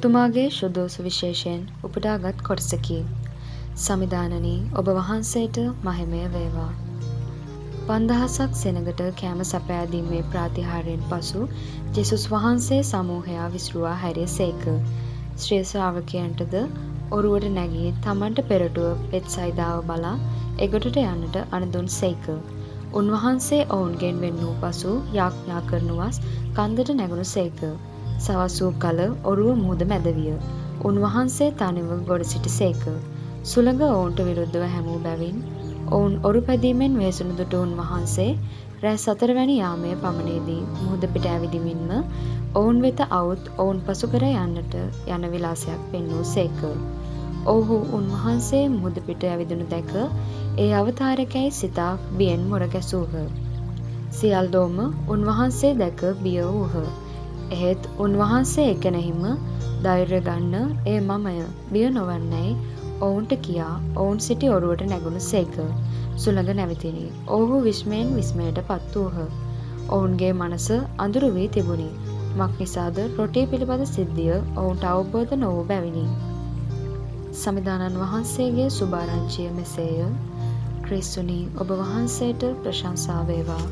ඔබතුමාගේ ශුද්ධ සුවිශේෂයෙන් උපුටාගත් කොටසකි. සමිදානනී ඔබ වහන්සේට මහිමය වේවා. 5000ක් සෙනගට කෑම සපයාදීමේ ප්‍රාතිහාර්යයෙන් පසු ජෙසුස් වහන්සේ සමූහයා විසිරුවා හැරියසේක. ශ්‍රී ශ්‍රාවකයන්ටද ඔරුවට නැගී තමන්ට පෙරටුව බෙත්සයිදාව බලා එගොඩට යන්නට අණ දුන්සේක. උන්වහන්සේ ඔවුන්ගෙන් වෙන් වූ පසු යාඥා කරනු වස් කන්දට නැගුණු සේක. සවස් වූ කල ඔරුව මුහුද මැද විය. උන්වහන්සේ තනිව ගොඩ සිටිසේක. සුළඟ ඔවුන්ට විරුද්ධව හැමූ බැවින් ඔවුන් ඔරු පැදීමෙන් වෙහෙසුණු දුටු උන්වහන්සේ රෑ 4 වැනි යාමයේ පමණේදී මුහුද පිට ඇවිදිමින්ම ඔවුන් වෙත අවුත් ඔවුන් පසු කර යන්නට යන විලාසයක් පෙන්වූසේක. ඔවුහු උන්වහන්සේ මුහුද පිට ඇවිදුණු දැක ඒ අවතාරකැයි සිතා බියෙන් මොර ගැසූහ. සියල්ලෝම උන්වහන්සේ දැක බිය වූහ. එහෙත් උන්වහන්සේ එකෙනෙහිම ධෛර්ය ගන්න ඒ මමය බිය නොවන්නැයි ඔවුන්ට කියා ඔවුන් සිටි ඔරුවට නැගුණු සේක. සුළඟ නැවතිනි. ඔවුහු විස්මයෙන් විස්මයට පත් වූහ. ඔවුන්ගේ මනස අඳුරු වී තිබුණි. මක් නිසාද රොටී පිළිබඳ සිද්ධිය ඔවුන්ට අවබෝධ නොවූ බැවිනි. සමිදානන් වහන්සේගේ සුභාරංචිය මෙසේය. ක්‍රිස්තුනි ඔබ වහන්සේට ප්‍රශංසා වේවා.